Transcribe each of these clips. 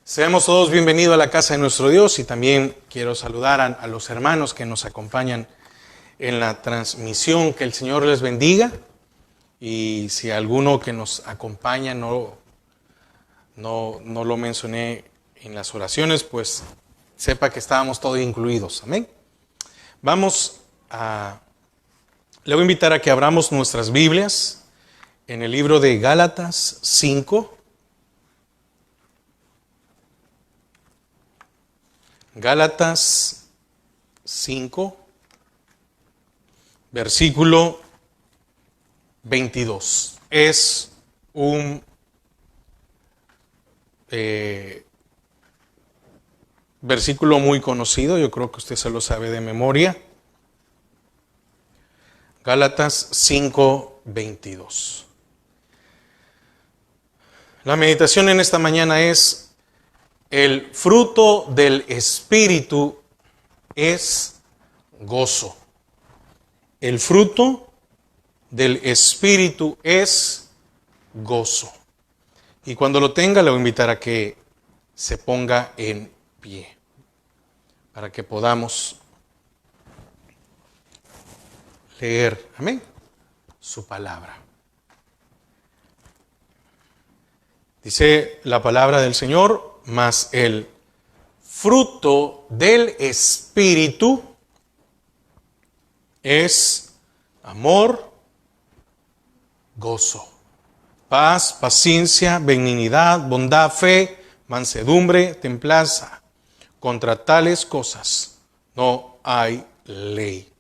Seamos todos bienvenidos a la casa de nuestro Dios y también quiero saludar a los hermanos que nos acompañan en la transmisión. Que el Señor les bendiga, y si alguno que nos acompaña no lo mencioné en las oraciones, pues sepa que estábamos todos incluidos. Amén. Le voy a invitar a que abramos nuestras Biblias en el libro de Gálatas 5. Gálatas 5, versículo 22. Es un versículo muy conocido, yo creo que usted se lo sabe de memoria. Gálatas 5, 22. La meditación en esta mañana es: el fruto del Espíritu es gozo. El fruto del Espíritu es gozo. Y cuando lo tenga, le voy a invitar a que se ponga en pie para que podamos leer, amén, su palabra. Dice la palabra del Señor: mas el fruto del Espíritu es amor, gozo, paz, paciencia, benignidad, bondad, fe, mansedumbre, templanza. Contra tales cosas no hay ley.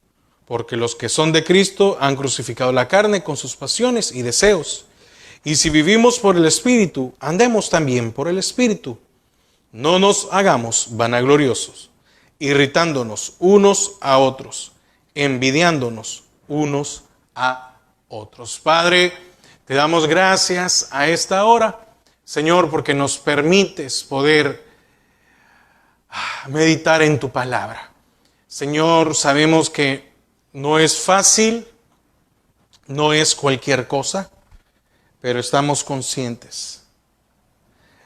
Porque los que son de Cristo han crucificado la carne con sus pasiones y deseos. Y si vivimos por el Espíritu, andemos también por el Espíritu. No nos hagamos vanagloriosos, irritándonos unos a otros, envidiándonos unos a otros. Padre, te damos gracias a esta hora, Señor, porque nos permites poder meditar en tu palabra. Señor, sabemos que no es fácil, no es cualquier cosa, pero estamos conscientes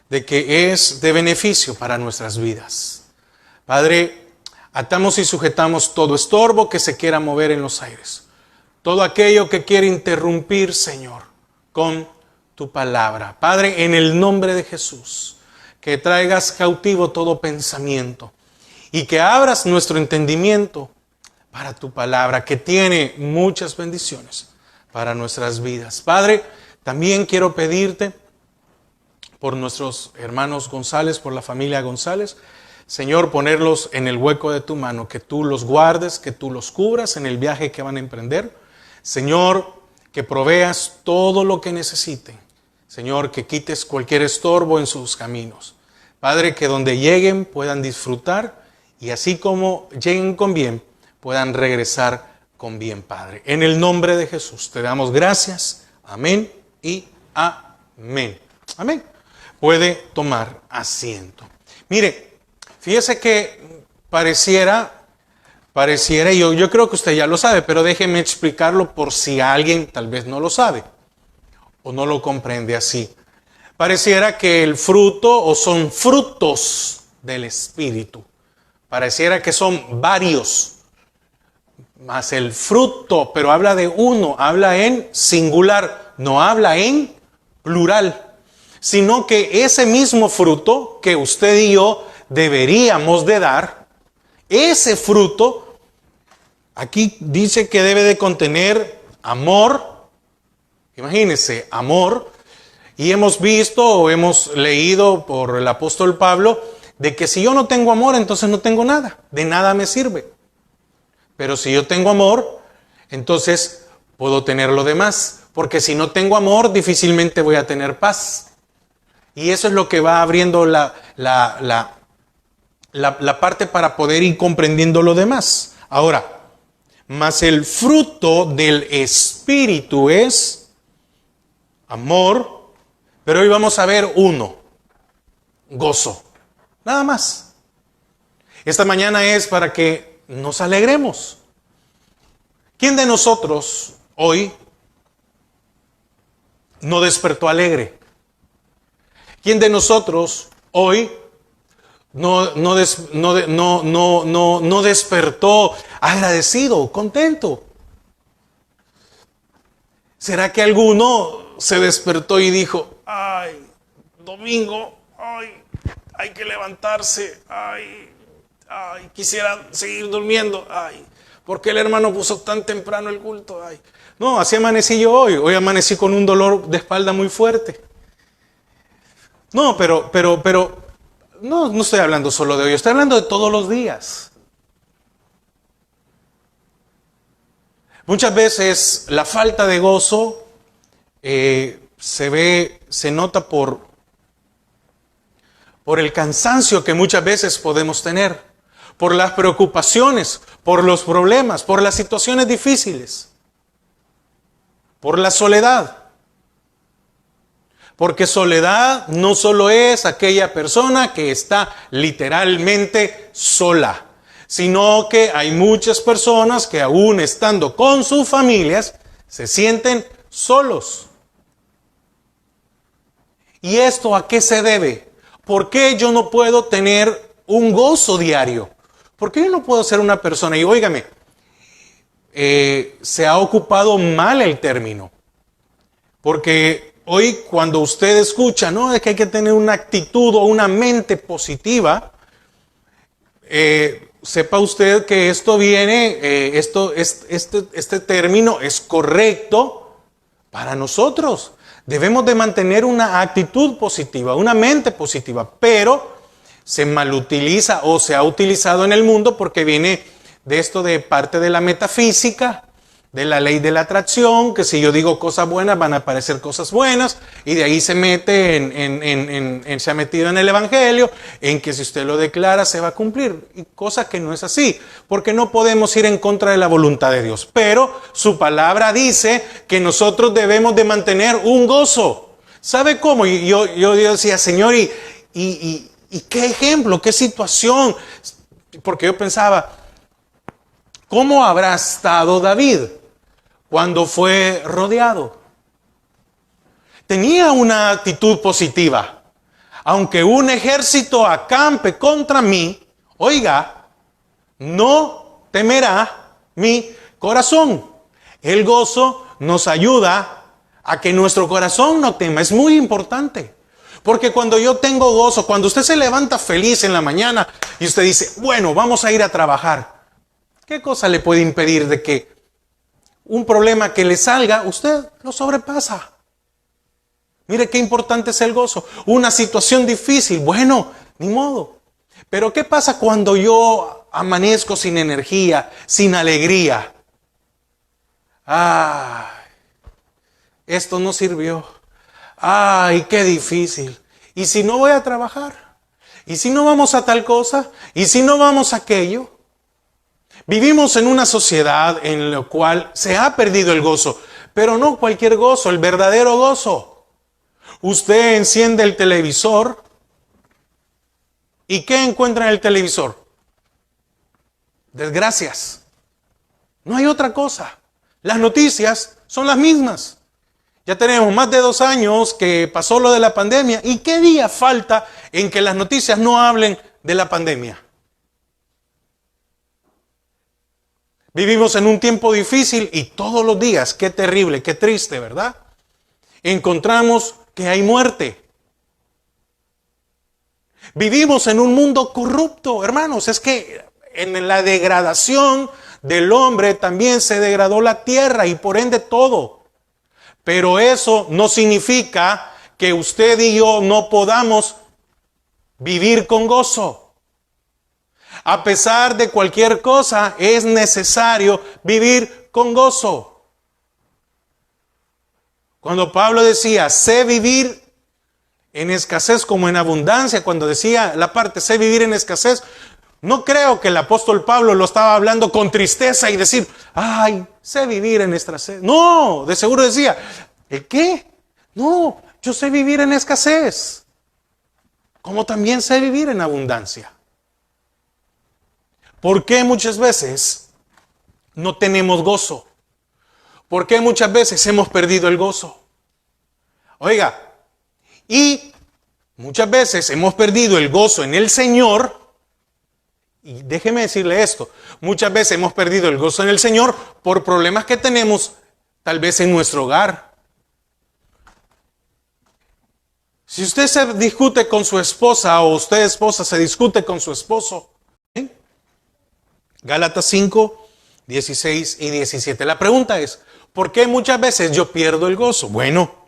de que es de beneficio para nuestras vidas. Padre, atamos y sujetamos todo estorbo que se quiera mover en los aires. Todo aquello que quiere interrumpir, Señor, con tu palabra. Padre, en el nombre de Jesús, que traigas cautivo todo pensamiento y que abras nuestro entendimiento para tu palabra, que tiene muchas bendiciones para nuestras vidas. Padre, también quiero pedirte por nuestros hermanos González, por la familia González. Señor, ponerlos en el hueco de tu mano, que tú los guardes, que tú los cubras en el viaje que van a emprender. Señor, que proveas todo lo que necesiten. Señor, que quites cualquier estorbo en sus caminos. Padre, que donde lleguen puedan disfrutar y así como lleguen con bien, puedan regresar con bien, Padre. En el nombre de Jesús te damos gracias. Amén y amén. Amén. Puede tomar asiento. Mire, fíjese que pareciera, yo creo que usted ya lo sabe, pero déjeme explicarlo por si alguien tal vez no lo sabe o no lo comprende así. Pareciera que el fruto, o son frutos del Espíritu, pareciera que son varios, más el fruto, pero habla de uno, habla en singular, no habla en plural. Sino que ese mismo fruto que usted y yo deberíamos de dar, ese fruto, aquí dice que debe de contener amor. Imagínense, amor. Y hemos visto o hemos leído por el apóstol Pablo de que si yo no tengo amor, entonces no tengo nada, de nada me sirve. Pero si yo tengo amor, entonces puedo tener lo demás, porque si no tengo amor, difícilmente voy a tener paz. Y eso es lo que va abriendo la parte para poder ir comprendiendo lo demás. Ahora, mas el fruto del Espíritu es amor, pero hoy vamos a ver uno, gozo, nada más. Esta mañana es para que nos alegremos. ¿Quién de nosotros hoy no despertó alegre? ¿Quién de nosotros hoy no despertó agradecido, contento. ¿Será que alguno se despertó y dijo, ay, domingo, ay, hay que levantarse, ay, quisiera seguir durmiendo, ay, ¿por qué el hermano puso tan temprano el culto? Ay. No, así amanecí yo hoy amanecí con un dolor de espalda muy fuerte. No, pero, no estoy hablando solo de hoy, estoy hablando de todos los días. Muchas veces la falta de gozo se nota por el cansancio que muchas veces podemos tener, por las preocupaciones, por los problemas, por las situaciones difíciles, por la soledad. Porque soledad no solo es aquella persona que está literalmente sola, sino que hay muchas personas que aún estando con sus familias se sienten solos. ¿Y esto a qué se debe? ¿Por qué yo no puedo tener un gozo diario? ¿Por qué yo no puedo ser una persona? Y óigame, se ha ocupado mal el término. Porque hoy cuando usted escucha, ¿no?, de que hay que tener una actitud o una mente positiva, sepa usted que esto viene, este término es correcto para nosotros. Debemos de mantener una actitud positiva, una mente positiva, pero se malutiliza o se ha utilizado en el mundo porque viene de esto de parte de la metafísica, de la ley de la atracción, que si yo digo cosas buenas van a aparecer cosas buenas, y de ahí se mete se ha metido en el evangelio, en que si usted lo declara se va a cumplir, y cosa que no es así, porque no podemos ir en contra de la voluntad de Dios, pero su palabra dice que nosotros debemos de mantener un gozo. ¿Sabe cómo? Y yo decía, Señor, ¿y qué ejemplo, qué situación? Porque yo pensaba, ¿cómo habrá estado David cuando fue rodeado? Tenía una actitud positiva. Aunque un ejército acampe contra mí, oiga, no temerá mi corazón. El gozo nos ayuda a que nuestro corazón no tema. Es muy importante. Porque cuando yo tengo gozo, cuando usted se levanta feliz en la mañana y usted dice, bueno, vamos a ir a trabajar, ¿qué cosa le puede impedir de que un problema que le salga, usted lo sobrepasa? Mire qué importante es el gozo. Una situación difícil, bueno, ni modo. Pero ¿qué pasa cuando yo amanezco sin energía, sin alegría? Ay, esto no sirvió. Ay, qué difícil. ¿Y si no voy a trabajar? ¿Y si no vamos a tal cosa? ¿Y si no vamos a aquello? Vivimos en una sociedad en la cual se ha perdido el gozo, pero no cualquier gozo, el verdadero gozo. Usted enciende el televisor y ¿qué encuentra en el televisor? Desgracias. No hay otra cosa. Las noticias son las mismas. Ya tenemos más de 2 años que pasó lo de la pandemia. ¿Y qué día falta en que las noticias no hablen de la pandemia? Vivimos en un tiempo difícil y todos los días, qué terrible, qué triste, ¿verdad? Encontramos que hay muerte. Vivimos en un mundo corrupto, hermanos. Es que en la degradación del hombre también se degradó la tierra y por ende todo. Pero eso no significa que usted y yo no podamos vivir con gozo. A pesar de cualquier cosa, es necesario vivir con gozo. Cuando Pablo decía, sé vivir en escasez como en abundancia, cuando decía la parte, sé vivir en escasez, no creo que el apóstol Pablo lo estaba hablando con tristeza y decir, ay, sé vivir en escasez. No, de seguro decía, ¿el qué? No, yo sé vivir en escasez, como también sé vivir en abundancia. ¿Por qué muchas veces no tenemos gozo? ¿Por qué muchas veces hemos perdido el gozo? Oiga, y Muchas veces hemos perdido el gozo en el Señor. Y déjeme decirle esto, muchas veces hemos perdido el gozo en el Señor por problemas que tenemos tal vez en nuestro hogar. Si usted se discute con su esposa o usted esposa se discute con su esposo, ¿eh? Gálatas 5, 16 y 17. La pregunta es, ¿por qué muchas veces yo pierdo el gozo? Bueno,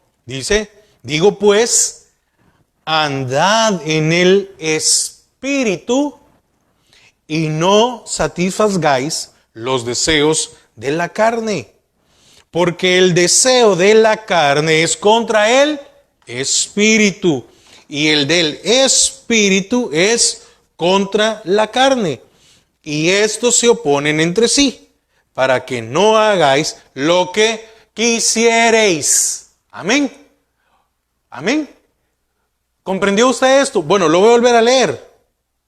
digo pues, andad en el Espíritu y no satisfagáis los deseos de la carne. Porque el deseo de la carne es contra el Espíritu, y el del Espíritu es contra la carne. Y estos se oponen entre sí, para que no hagáis lo que quisiereis. Amén. Amén. ¿Comprendió usted esto? Bueno, lo voy a volver a leer.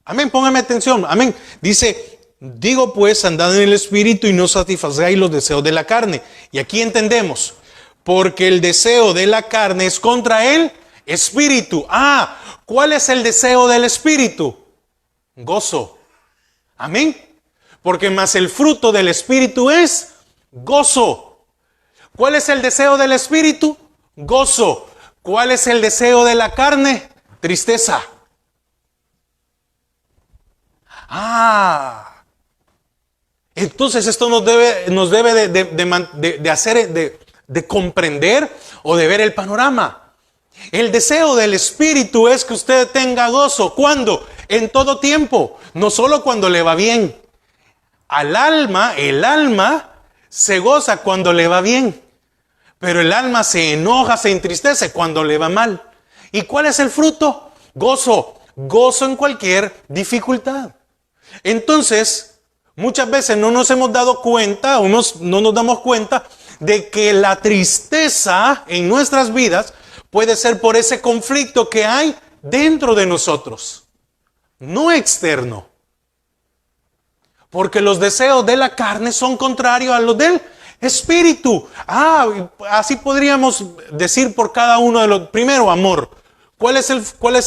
Amén, póngame atención. Amén. Dice, digo pues, andad en el Espíritu y no satisfagáis los deseos de la carne. Y aquí entendemos, porque el deseo de la carne es contra el Espíritu. ¿Cuál es el deseo del Espíritu? Gozo. Amén. Porque más el fruto del Espíritu es gozo. ¿Cuál es el deseo del Espíritu? Gozo. ¿Cuál es el deseo de la carne? Tristeza. Entonces esto nos debe de hacer, de comprender o de ver el panorama. El deseo del Espíritu es que usted tenga gozo. ¿Cuándo? En todo tiempo, no solo cuando le va bien. El alma se goza cuando le va bien, pero el alma se enoja, se entristece cuando le va mal. ¿Y cuál es el fruto? Gozo. Gozo en cualquier dificultad. Entonces, muchas veces no nos hemos dado cuenta o no nos damos cuenta de que la tristeza en nuestras vidas puede ser por ese conflicto que hay dentro de nosotros, no externo. Porque los deseos de la carne son contrarios a los del Espíritu. Así podríamos decir por cada uno de los. Primero, amor. ¿Cuál es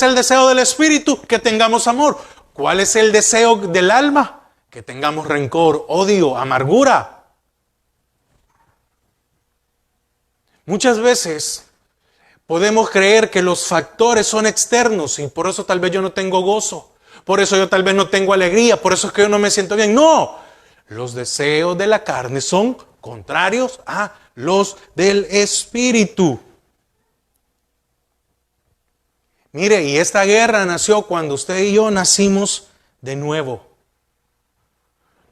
el deseo del Espíritu? Que tengamos amor. ¿Cuál es el deseo del alma? Que tengamos rencor, odio, amargura. Muchas veces podemos creer que los factores son externos y por eso tal vez yo no tengo gozo. Por eso yo tal vez no tengo alegría. Por eso es que yo no me siento bien. No, los deseos de la carne son contrarios a los del Espíritu. Mire, y esta guerra nació cuando usted y yo nacimos de nuevo.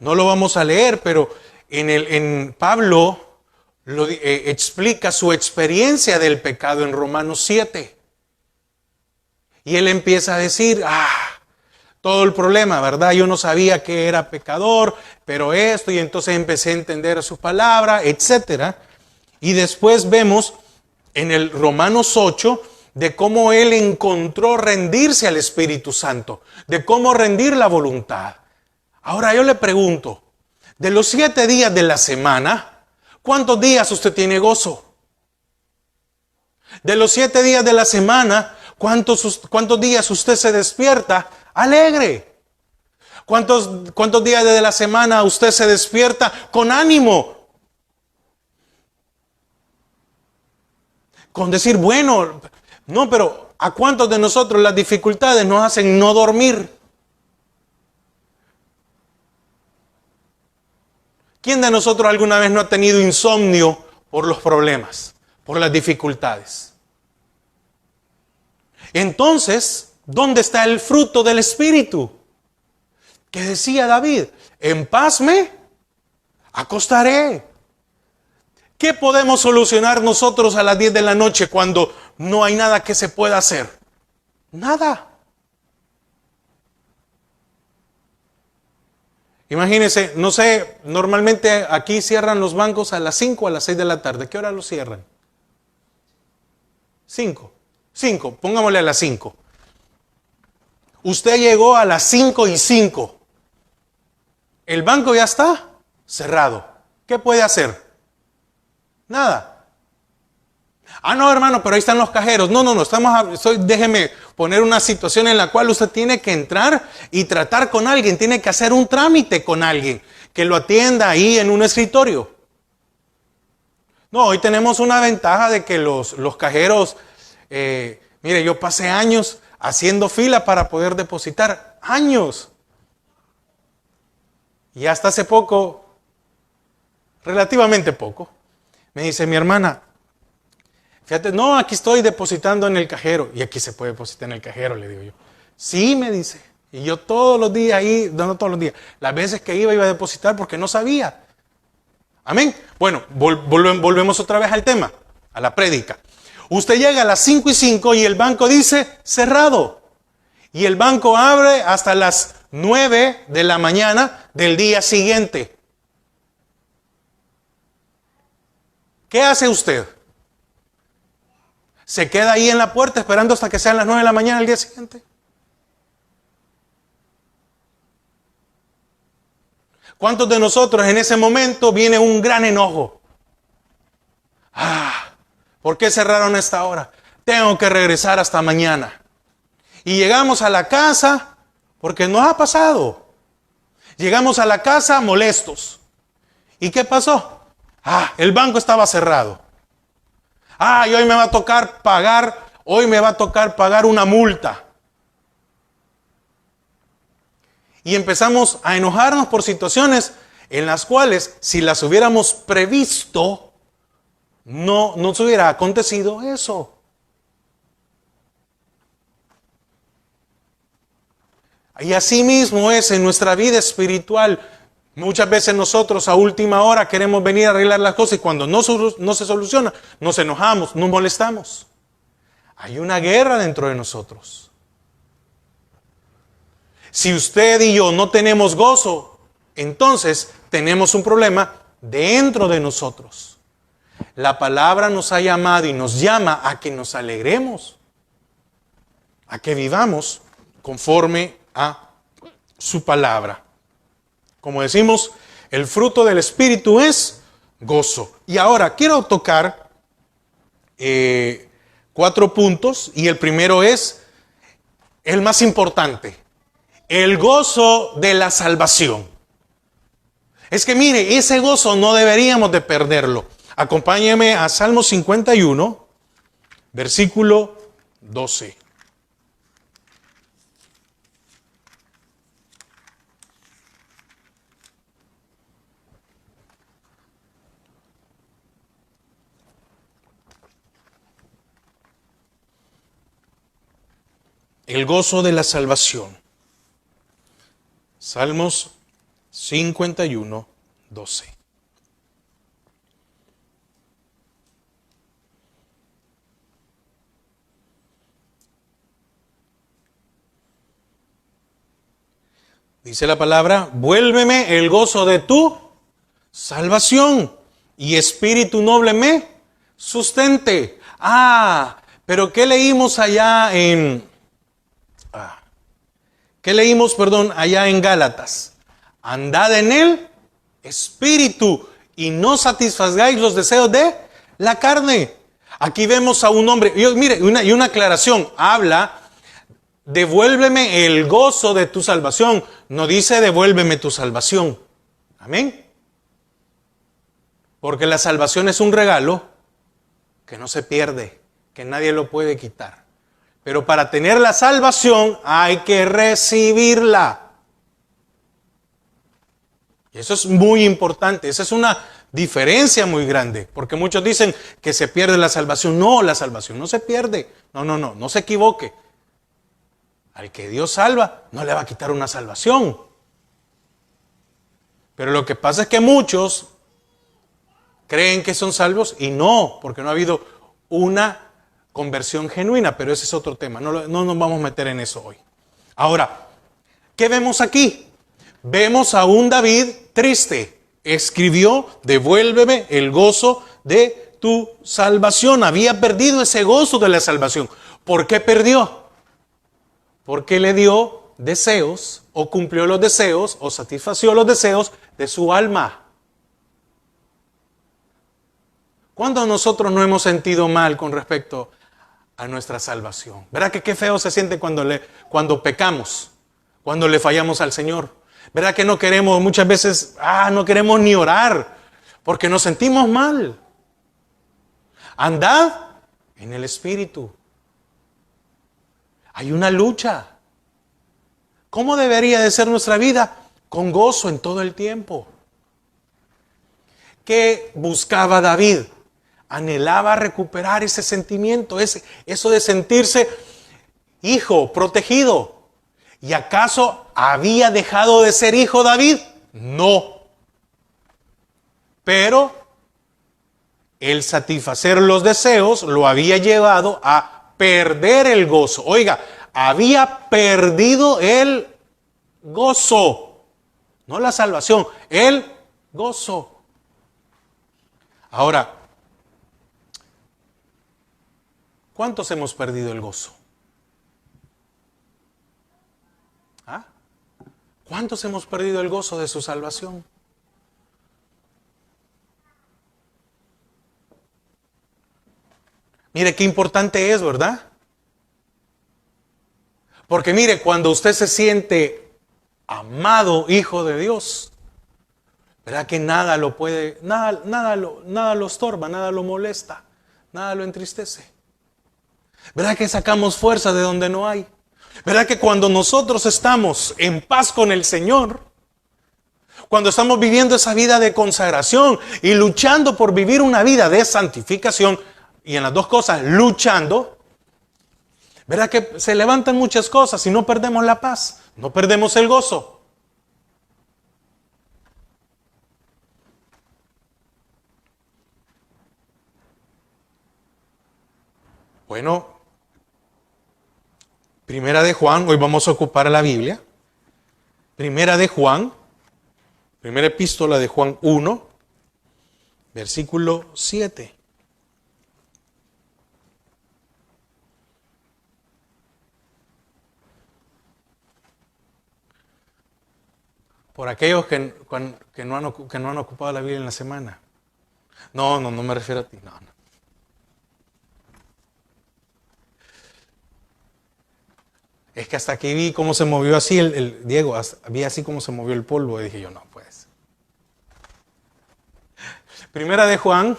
No lo vamos a leer, pero en Pablo explica su experiencia del pecado en Romanos 7. Y él empieza a decir, todo el problema, ¿verdad? Yo no sabía que era pecador, pero esto, y entonces empecé a entender su palabra, etc. Y después vemos en el Romanos 8 de cómo él encontró rendirse al Espíritu Santo, de cómo rendir la voluntad. Ahora yo le pregunto, de los 7 días de la semana, ¿cuántos días usted tiene gozo? De los 7 días de la semana, ¿cuántos días usted se despierta alegre? ¿Cuántos días de la semana usted se despierta con ánimo? Con decir, bueno, no, pero ¿a cuántos de nosotros las dificultades nos hacen no dormir? ¿Quién de nosotros alguna vez no ha tenido insomnio por los problemas, por las dificultades? Entonces, ¿dónde está el fruto del Espíritu? Que decía David, en paz me acostaré. ¿Qué podemos solucionar nosotros a las 10 de la noche cuando no hay nada que se pueda hacer? Nada. Imagínense, no sé, normalmente aquí cierran los bancos a las 5 o a las 6 de la tarde. ¿Qué hora los cierran? 5, pongámosle a las 5. Usted llegó a las 5:05. El banco ya está cerrado. ¿Qué puede hacer? Nada. Ah, no, hermano, pero ahí están los cajeros. No, déjeme poner una situación en la cual usted tiene que entrar y tratar con alguien, tiene que hacer un trámite con alguien que lo atienda ahí en un escritorio. No, hoy tenemos una ventaja de que los cajeros, mire, yo pasé años haciendo fila para poder depositar, años. Y hasta hace poco, relativamente poco, me dice mi hermana, fíjate, no, aquí estoy depositando en el cajero. Y aquí se puede depositar en el cajero, le digo yo. Sí, me dice. Y yo todos los días ahí, no todos los días, las veces que iba a depositar porque no sabía. Amén. Bueno, volvemos otra vez al tema, a la prédica. Usted llega a las 5:05 y el banco dice cerrado. Y el banco abre hasta las 9 de la mañana del día siguiente. ¿Qué hace usted? ¿Se queda ahí en la puerta esperando hasta que sean las 9 de la mañana del día siguiente? ¿Cuántos de nosotros en ese momento viene un gran enojo? ¿Por qué cerraron a esta hora? Tengo que regresar hasta mañana. Y llegamos a la casa, porque nos ha pasado. Llegamos a la casa molestos. ¿Y qué pasó? El banco estaba cerrado. Y hoy me va a tocar pagar una multa. Y empezamos a enojarnos por situaciones en las cuales, si las hubiéramos previsto, no nos hubiera acontecido eso. Y así mismo es en nuestra vida espiritual. Muchas veces nosotros a última hora queremos venir a arreglar las cosas y cuando no se soluciona, nos enojamos, nos molestamos. Hay una guerra dentro de nosotros. Si usted y yo no tenemos gozo, entonces tenemos un problema dentro de nosotros. La palabra nos ha llamado y nos llama a que nos alegremos, a que vivamos conforme a su palabra. Como decimos, el fruto del Espíritu es gozo. Y ahora quiero tocar 4 puntos y el primero es el más importante. El gozo de la salvación. Es que mire, ese gozo no deberíamos de perderlo. Acompáñeme a Salmo 51, versículo 12. El gozo de la salvación. Salmos 51, 12. Dice la palabra, vuélveme el gozo de tu salvación y espíritu noble me sustente. Pero ¿qué leímos allá allá en Gálatas? Andad en el espíritu y no satisfagáis los deseos de la carne. Aquí vemos a un hombre, y una aclaración, habla, devuélveme el gozo de tu salvación, no dice devuélveme tu salvación. Amén. Porque la salvación es un regalo que no se pierde, que nadie lo puede quitar. Pero para tener la salvación hay que recibirla. Y eso es muy importante. Esa es una diferencia muy grande. Porque muchos dicen que se pierde la salvación. No, la salvación no se pierde. No se equivoque. Al que Dios salva, no le va a quitar una salvación. Pero lo que pasa es que muchos creen que son salvos y no, porque no ha habido una conversión genuina, pero ese es otro tema, no nos vamos a meter en eso hoy. Ahora, ¿qué vemos aquí? Vemos a un David triste. Escribió, devuélveme el gozo de tu salvación. Había perdido ese gozo de la salvación. ¿Por qué perdió? Porque le dio deseos, o cumplió los deseos, o satisfació los deseos de su alma. ¿Cuándo nosotros no hemos sentido mal con respecto a nuestra salvación? ¿Verdad que qué feo se siente cuando pecamos, cuando le fallamos al Señor? ¿Verdad que no queremos, muchas veces, no queremos ni orar porque nos sentimos mal? Andad en el Espíritu. Hay una lucha. ¿Cómo debería de ser nuestra vida? Con gozo en todo el tiempo. ¿Qué buscaba David? Anhelaba recuperar ese sentimiento, eso de sentirse hijo, protegido. ¿Y acaso había dejado de ser hijo David? No. Pero el satisfacer los deseos lo había llevado a perder el gozo. Oiga, había perdido el gozo, no la salvación, el gozo. Ahora, ¿cuántos hemos perdido el gozo? ¿Cuántos hemos perdido el gozo de su salvación? Mire qué importante es, ¿verdad? Porque mire, cuando usted se siente amado hijo de Dios, ¿verdad que nada lo puede, nada lo estorba, nada lo molesta, nada lo entristece? ¿Verdad que sacamos fuerza de donde no hay? ¿Verdad que cuando nosotros estamos en paz con el Señor, cuando estamos viviendo esa vida de consagración y luchando por vivir una vida de santificación, y en las dos cosas luchando, ¿verdad que se levantan muchas cosas y no perdemos la paz, no perdemos el gozo? Bueno, Primera de Juan, hoy vamos a ocupar la Biblia. Primera de Juan, primera epístola de Juan 1, versículo 7. Por aquellos que no han ocupado la Biblia en la semana. No me refiero a ti, no. Es que hasta aquí vi cómo se movió así el Diego, vi así como se movió el polvo y dije yo, no, pues. Primera de Juan,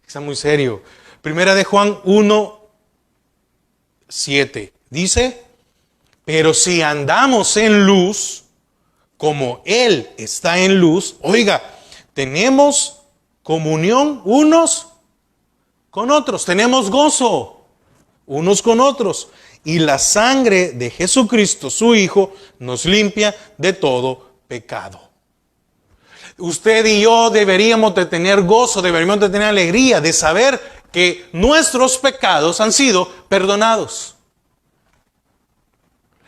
está muy serio. Primera de Juan 1, 7. Dice, pero si andamos en luz, como Él está en luz, oiga, tenemos comunión unos con otros, tenemos gozo unos con otros. Y la sangre de Jesucristo, su Hijo, nos limpia de todo pecado. Usted y yo deberíamos de tener gozo, deberíamos de tener alegría de saber que nuestros pecados han sido perdonados.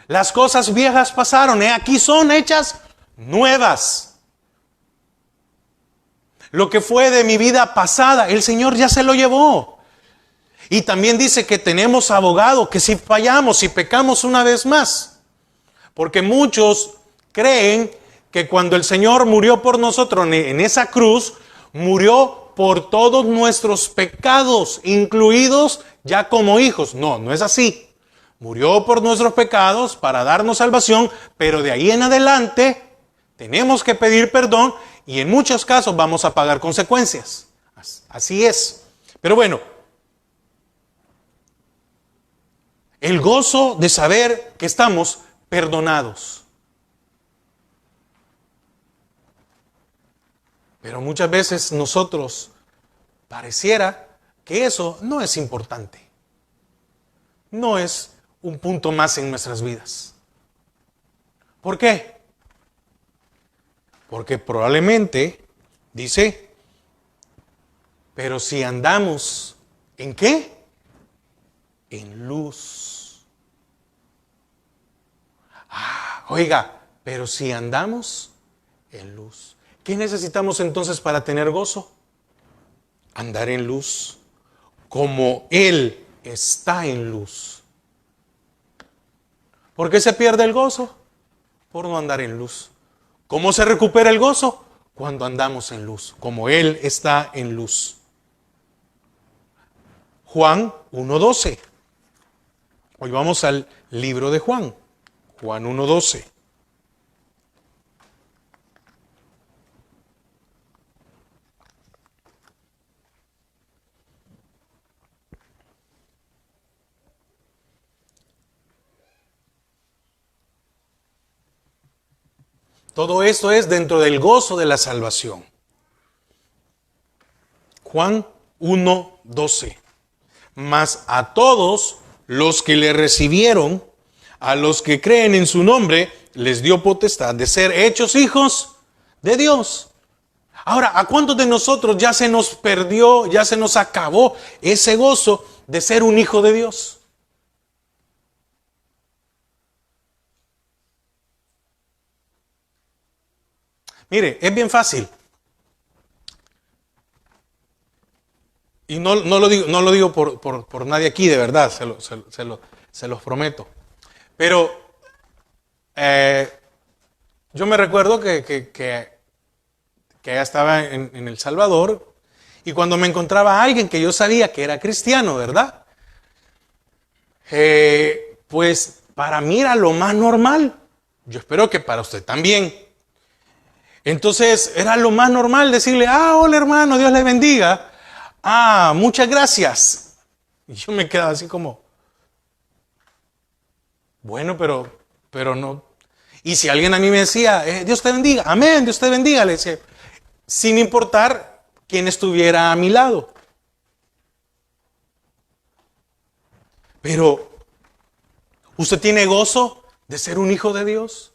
Las cosas viejas pasaron, aquí son hechas nuevas. Lo que fue de mi vida pasada, el Señor ya se lo llevó. Y también dice que tenemos abogado, que si fallamos, si pecamos una vez más. Porque muchos creen que cuando el Señor murió por nosotros en esa cruz, murió por todos nuestros pecados, incluidos ya como hijos. No es así. Murió por nuestros pecados para darnos salvación, pero de ahí en adelante tenemos que pedir perdón y en muchos casos vamos a pagar consecuencias. Así es. Pero bueno, el gozo de saber que estamos perdonados. Pero muchas veces nosotros pareciera que eso no es importante. No es un punto más en nuestras vidas. ¿Por qué? Porque probablemente, dice, pero si andamos, ¿en qué? En luz. Oiga, pero si andamos en luz. ¿Qué necesitamos entonces para tener gozo? Andar en luz, como Él está en luz. ¿Por qué se pierde el gozo? Por no andar en luz. ¿Cómo se recupera el gozo? Cuando andamos en luz, como Él está en luz. Juan 1:12. Hoy vamos al libro de Juan. Juan 1:12. Todo esto es dentro del gozo de la salvación. Juan 1:12. Mas a todos los que le recibieron, a los que creen en su nombre, les dio potestad de ser hechos hijos de Dios. Ahora, ¿a cuántos de nosotros ya se nos perdió, ya se nos acabó ese gozo de ser un hijo de Dios? Mire, es bien fácil. Y no lo digo por nadie aquí, de verdad, se los prometo. Pero yo me recuerdo que ya estaba en El Salvador, y cuando me encontraba a alguien que yo sabía que era cristiano, ¿verdad? Pues para mí era lo más normal. Yo espero que para usted también. Entonces era lo más normal decirle, hola hermano, Dios le bendiga. Muchas gracias. Y yo me quedaba así como, bueno, pero no. Y si alguien a mí me decía, Dios te bendiga, amén, Dios te bendiga, le decía, sin importar quién estuviera a mi lado. Pero, ¿usted tiene gozo de ser un hijo de Dios?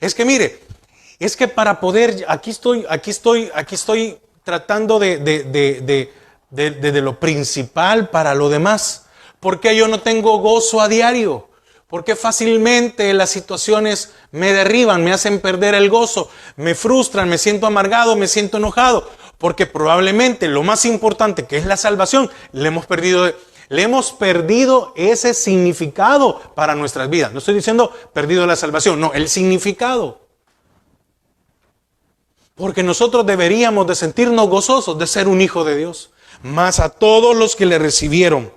Es que mire, es que para poder, aquí estoy tratando de lo principal para lo demás. ¿Por qué yo no tengo gozo a diario? Porque fácilmente las situaciones me derriban, me hacen perder el gozo, me frustran, me siento amargado, me siento enojado. Porque probablemente lo más importante, que es la salvación, le hemos perdido ese significado para nuestras vidas. No estoy diciendo perdido la salvación, no, el significado. Porque nosotros deberíamos de sentirnos gozosos de ser un hijo de Dios. Mas a todos los que le recibieron,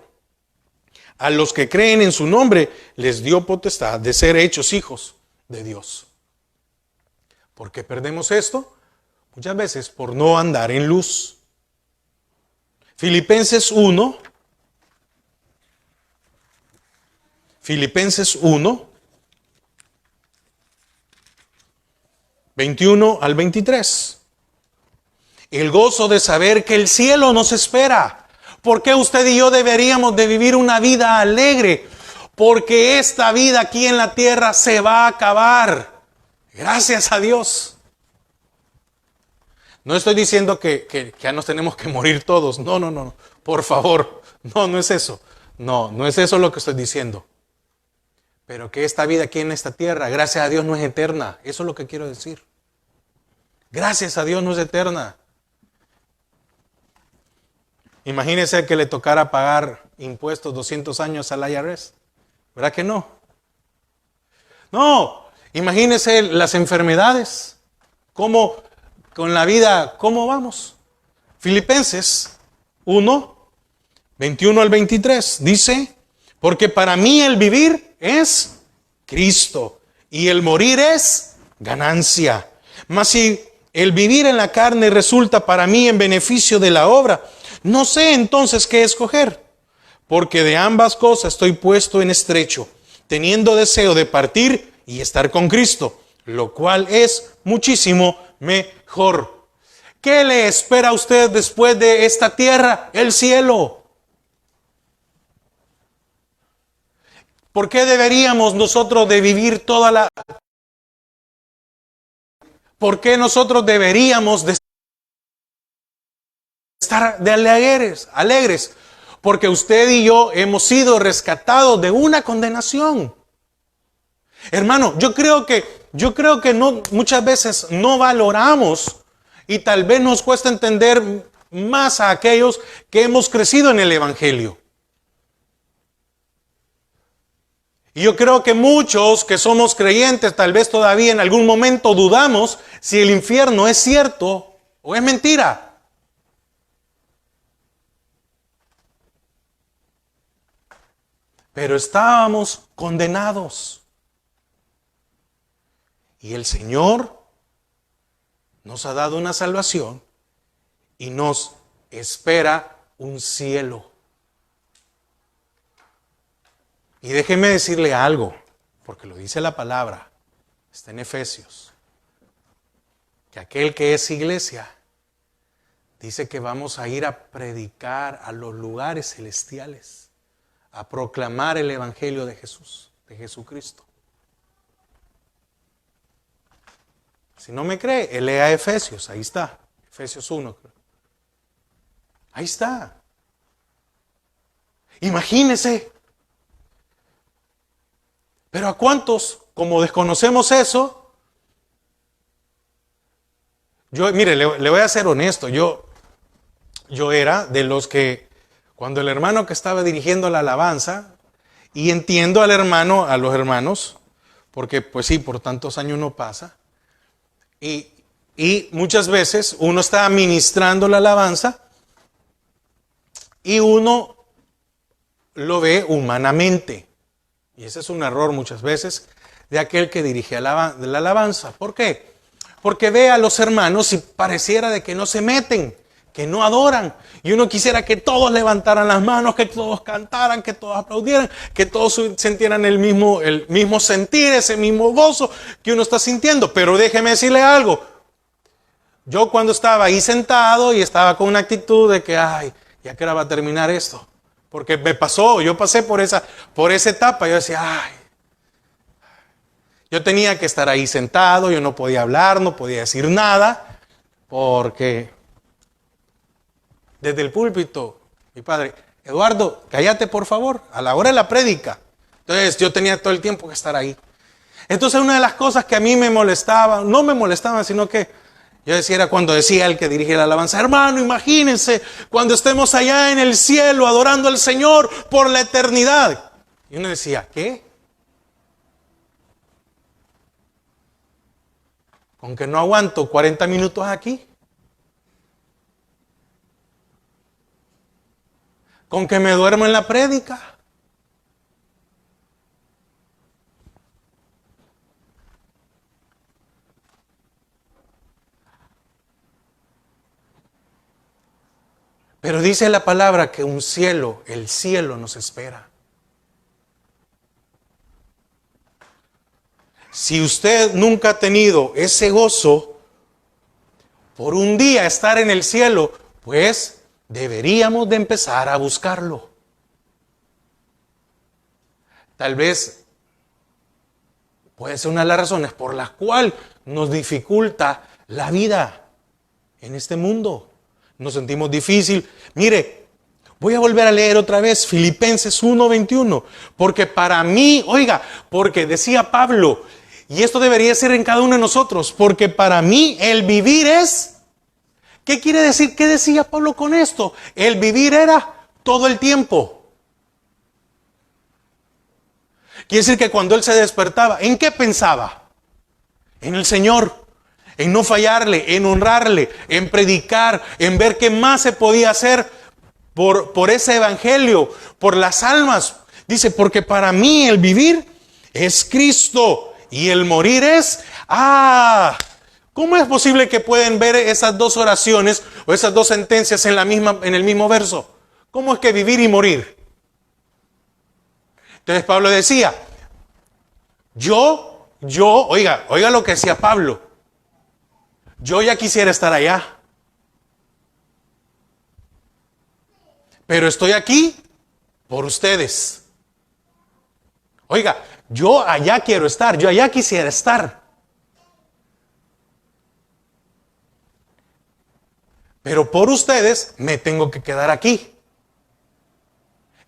a los que creen en su nombre, les dio potestad de ser hechos hijos de Dios. ¿Por qué perdemos esto? Muchas veces por no andar en luz. Filipenses 1, 21 al 23. El gozo de saber que el cielo nos espera. ¿Por qué usted y yo deberíamos de vivir una vida alegre? Porque esta vida aquí en la tierra se va a acabar. Gracias a Dios. No estoy diciendo que ya nos tenemos que morir todos. No. Por favor. No es eso. No es eso lo que estoy diciendo. Pero que esta vida aquí en esta tierra, gracias a Dios, no es eterna. Eso es lo que quiero decir. Gracias a Dios no es eterna. Imagínese que le tocara pagar impuestos 200 años al IRS. ¿Verdad que no? No. Imagínese las enfermedades. ¿Cómo, con la vida, cómo vamos? Filipenses 1, 21 al 23 dice, porque para mí el vivir es Cristo y el morir es ganancia. Mas si el vivir en la carne resulta para mí en beneficio de la obra, no sé entonces qué escoger, porque de ambas cosas estoy puesto en estrecho, teniendo deseo de partir y estar con Cristo, lo cual es muchísimo mejor. ¿Qué le espera a usted después de esta tierra? El cielo. ¿Por qué deberíamos nosotros de vivir toda la... ¿Por qué nosotros deberíamos de estar de alegres? Porque usted y yo hemos sido rescatados de una condenación. Hermano, yo creo que no, muchas veces no valoramos y tal vez nos cuesta entender más a aquellos que hemos crecido en el Evangelio. Y yo creo que muchos que somos creyentes tal vez todavía en algún momento dudamos si el infierno es cierto o es mentira. pero estábamos condenados. Y el Señor nos ha dado una salvación y nos espera un cielo. Y déjeme decirle algo, porque lo dice la palabra, está en Efesios, que aquel que es iglesia dice que vamos a ir a predicar a los lugares celestiales, a proclamar el evangelio de Jesús, de Jesucristo. Si no me cree, lea Efesios, ahí está, Efesios 1. Ahí está. Imagínese. Pero ¿a cuántos, como desconocemos eso? Mire, le voy a ser honesto, yo era de los que, cuando el hermano que estaba dirigiendo la alabanza, y entiendo al hermano, a los hermanos, porque pues sí, por tantos años uno pasa, y muchas veces uno está ministrando la alabanza, y uno lo ve humanamente. Y ese es un error muchas veces de aquel que dirige la alabanza. ¿Por qué? Porque ve a los hermanos y pareciera de que no se meten, que no adoran. Y uno quisiera que todos levantaran las manos, que todos cantaran, que todos aplaudieran, que todos sintieran el mismo sentir, ese mismo gozo que uno está sintiendo. Pero déjeme decirle algo. Yo cuando estaba ahí sentado y estaba con una actitud de que, ay, ¿ya qué hora va a terminar esto? Porque yo pasé por esa etapa, yo decía, ay, yo tenía que estar ahí sentado, yo no podía hablar, no podía decir nada, porque desde el púlpito, mi padre, Eduardo, cállate por favor, a la hora de la prédica. Entonces yo tenía todo el tiempo que estar ahí. Entonces una de las cosas que a mí me molestaba, no me molestaba, sino que yo decía, era cuando decía el que dirige la alabanza, hermano, imagínense cuando estemos allá en el cielo adorando al Señor por la eternidad. Y uno decía, ¿qué? ¿Con que no aguanto 40 minutos aquí? ¿Con que me duermo en la prédica? Pero dice la palabra que el cielo nos espera. Si usted nunca ha tenido ese gozo por un día estar en el cielo, pues deberíamos de empezar a buscarlo. Tal vez puede ser una de las razones por las cuales nos dificulta la vida en este mundo. Nos sentimos difícil. Mire, voy a volver a leer otra vez Filipenses 1:21. Porque para mí, porque decía Pablo, y esto debería ser en cada uno de nosotros, porque para mí el vivir es... ¿Qué quiere decir? ¿Qué decía Pablo con esto? El vivir era todo el tiempo. Quiere decir que cuando él se despertaba, ¿en qué pensaba? En el Señor. En no fallarle, en honrarle, en predicar, en ver qué más se podía hacer por ese evangelio, por las almas. Dice, porque para mí el vivir es Cristo y el morir es... ¿Cómo es posible que pueden ver esas dos oraciones o esas dos sentencias en el mismo verso? ¿Cómo es que vivir y morir? Entonces Pablo decía, oiga lo que decía Pablo. Yo ya quisiera estar allá, pero estoy aquí por ustedes. Oiga, yo allá quiero estar, yo allá quisiera estar. Pero por ustedes me tengo que quedar aquí.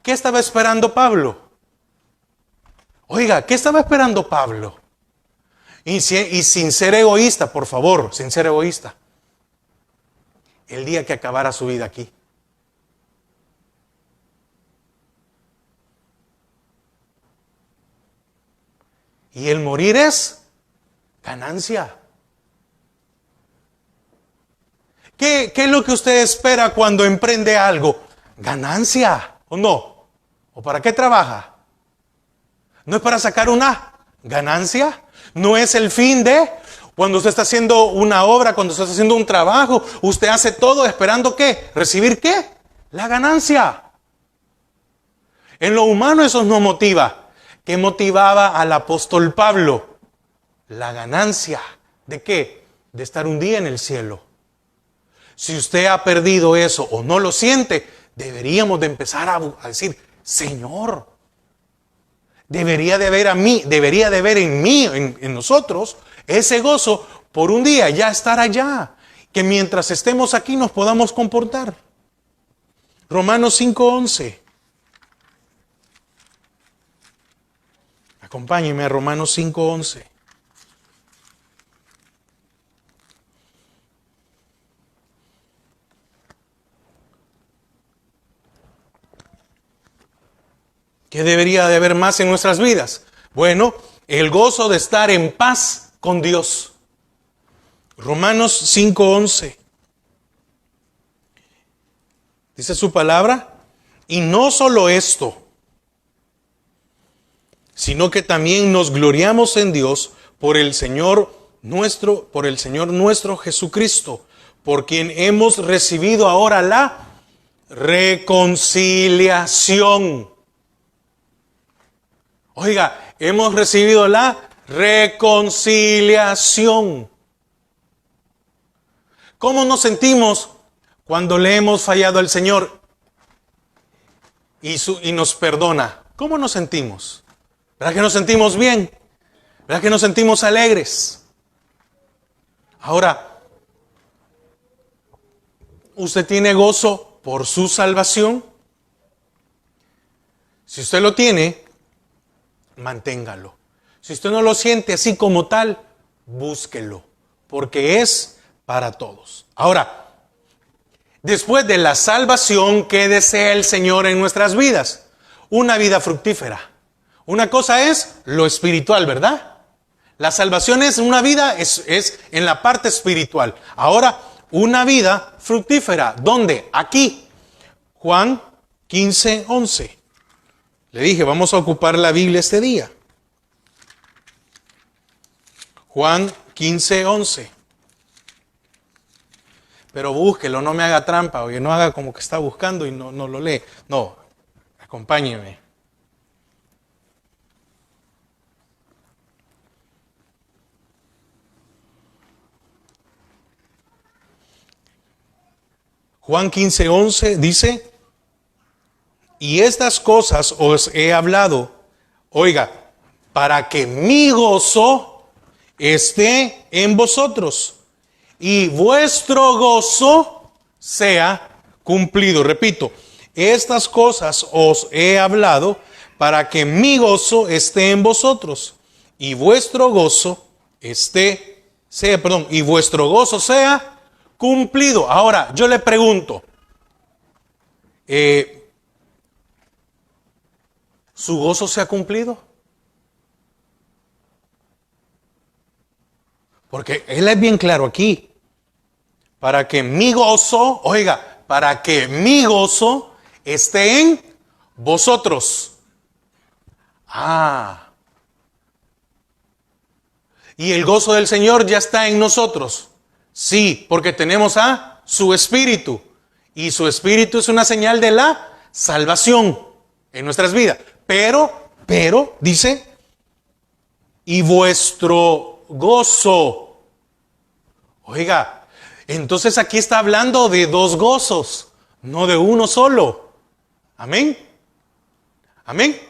¿Qué estaba esperando Pablo? Oiga, ¿qué estaba esperando Pablo? Y sin ser egoísta, por favor, sin ser egoísta. El día que acabara su vida aquí. Y el morir es ganancia. ¿Qué es lo que usted espera cuando emprende algo? Ganancia, ¿o no? ¿O para qué trabaja? No es para sacar una ganancia. No es el fin de... Cuando usted está haciendo una obra, cuando usted está haciendo un trabajo, usted hace todo esperando ¿qué? ¿Recibir qué? La ganancia. En lo humano eso no motiva. ¿Qué motivaba al apóstol Pablo? La ganancia. ¿De qué? De estar un día en el cielo. Si usted ha perdido eso o no lo siente, deberíamos de empezar a decir, Señor, debería de haber en mí, en nosotros, ese gozo por un día ya estar allá. Que mientras estemos aquí nos podamos comportar. Romanos 5:11. Acompáñeme a Romanos 5:11. ¿Qué debería de haber más en nuestras vidas? Bueno, el gozo de estar en paz con Dios. Romanos 5:11. Dice su palabra, y no solo esto, sino que también nos gloriamos en Dios por el Señor nuestro Jesucristo, por quien hemos recibido ahora la reconciliación. Oiga, hemos recibido la reconciliación. ¿Cómo nos sentimos cuando le hemos fallado al Señor y nos perdona? ¿Cómo nos sentimos? ¿Verdad que nos sentimos bien? ¿Verdad que nos sentimos alegres? Ahora, ¿usted tiene gozo por su salvación? Si usted lo tiene, manténgalo. Si usted no lo siente así como tal, búsquelo, porque es para todos. Ahora, después de la salvación, ¿qué desea el Señor en nuestras vidas? Una vida fructífera. Una cosa es lo espiritual, ¿verdad? La salvación es una vida, es en la parte espiritual. Ahora, una vida fructífera. ¿Dónde? Aquí. Juan 15:11. Le dije, vamos a ocupar la Biblia este día. Juan 15:11. Pero búsquelo, no me haga trampa, oye, no haga como que está buscando y no lo lee. No, acompáñeme. Juan 15:11 dice, y estas cosas os he hablado, oiga, para que mi gozo esté en vosotros y vuestro gozo sea cumplido. Repito, estas cosas os he hablado para que mi gozo esté en vosotros y vuestro gozo y vuestro gozo sea cumplido. Ahora, yo le pregunto, ¿su gozo se ha cumplido? Porque Él es bien claro aquí. Para que mi gozo, oiga, para que mi gozo esté en vosotros. Y el gozo del Señor ya está en nosotros. Sí, porque tenemos a su Espíritu. Y su Espíritu es una señal de la salvación en nuestras vidas. Pero, dice, y vuestro gozo. Oiga, entonces aquí está hablando de dos gozos, no de uno solo. Amén. Amén.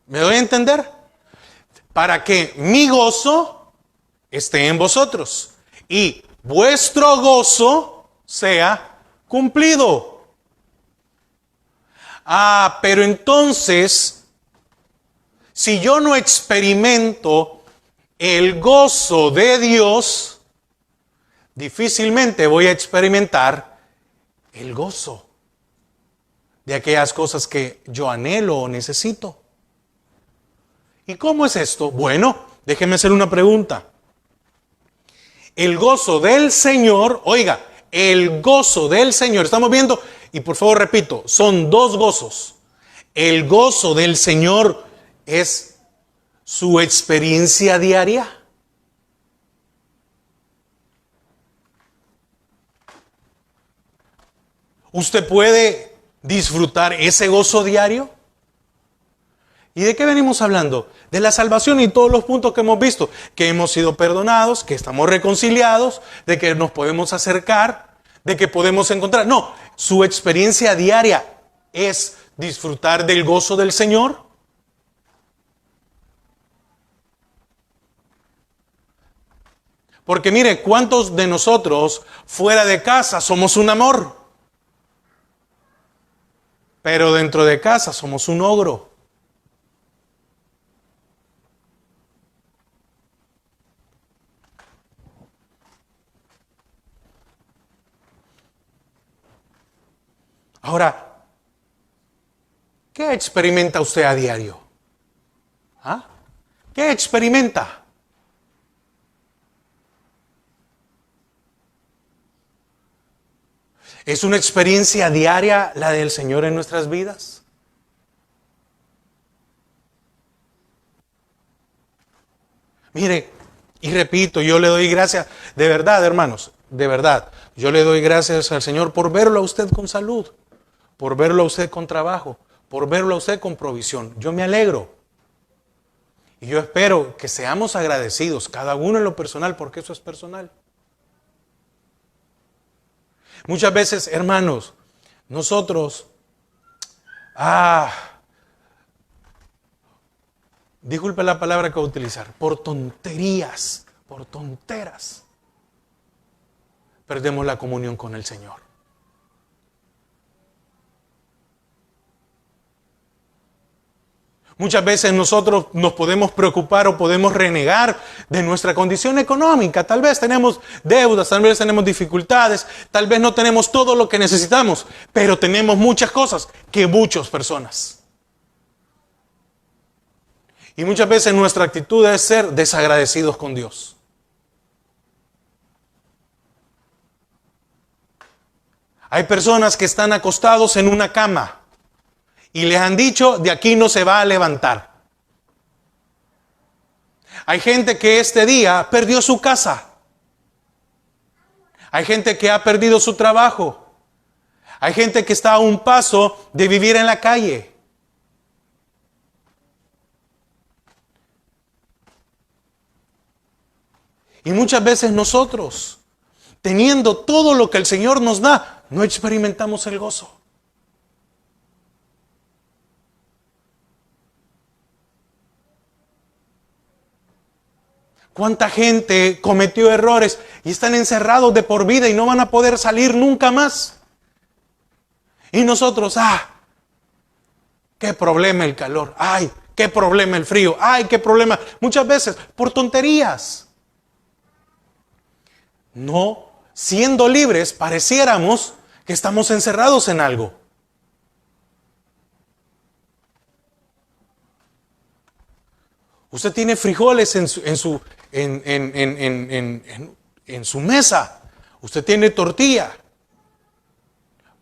¿Me doy a entender? Para que mi gozo esté en vosotros y vuestro gozo sea cumplido. Pero entonces, si yo no experimento el gozo de Dios, difícilmente voy a experimentar el gozo de aquellas cosas que yo anhelo o necesito. ¿Y cómo es esto? Bueno, déjeme hacer una pregunta. El gozo del Señor, oiga, el gozo del Señor, estamos viendo, y por favor repito, son dos gozos. El gozo del Señor es su experiencia diaria? ¿Usted puede disfrutar ese gozo diario? ¿Y de qué venimos hablando? De la salvación y todos los puntos que hemos visto. Que hemos sido perdonados, que estamos reconciliados, de que nos podemos acercar, de que podemos encontrar. No, su experiencia diaria es disfrutar del gozo del Señor. Porque mire, ¿cuántos de nosotros fuera de casa somos un amor? Pero dentro de casa somos un ogro. Ahora, ¿qué experimenta usted a diario? ¿Ah? ¿Qué experimenta? ¿Es una experiencia diaria la del Señor en nuestras vidas? Mire, y repito, yo le doy gracias, de verdad, hermanos, de verdad, yo le doy gracias al Señor por verlo a usted con salud, por verlo a usted con trabajo, por verlo a usted con provisión. Yo me alegro. Y yo espero que seamos agradecidos, cada uno en lo personal, porque eso es personal. Muchas veces, hermanos, nosotros, disculpe la palabra que voy a utilizar, por tonterías, por tonteras, perdemos la comunión con el Señor. Muchas veces nosotros nos podemos preocupar o podemos renegar de nuestra condición económica. Tal vez tenemos deudas, tal vez tenemos dificultades, tal vez no tenemos todo lo que necesitamos, pero tenemos muchas cosas que muchas personas. Y muchas veces nuestra actitud es ser desagradecidos con Dios. Hay personas que están acostados en una cama y les han dicho, de aquí no se va a levantar. Hay gente que este día perdió su casa. Hay gente que ha perdido su trabajo. Hay gente que está a un paso de vivir en la calle. Y muchas veces nosotros, teniendo todo lo que el Señor nos da, no experimentamos el gozo. ¿Cuánta gente cometió errores y están encerrados de por vida y no van a poder salir nunca más? Y nosotros, qué problema el calor, ay, qué problema el frío, ay, qué problema. Muchas veces por tonterías. No, siendo libres, pareciéramos que estamos encerrados en algo. Usted tiene frijoles en su mesa. Usted tiene tortilla.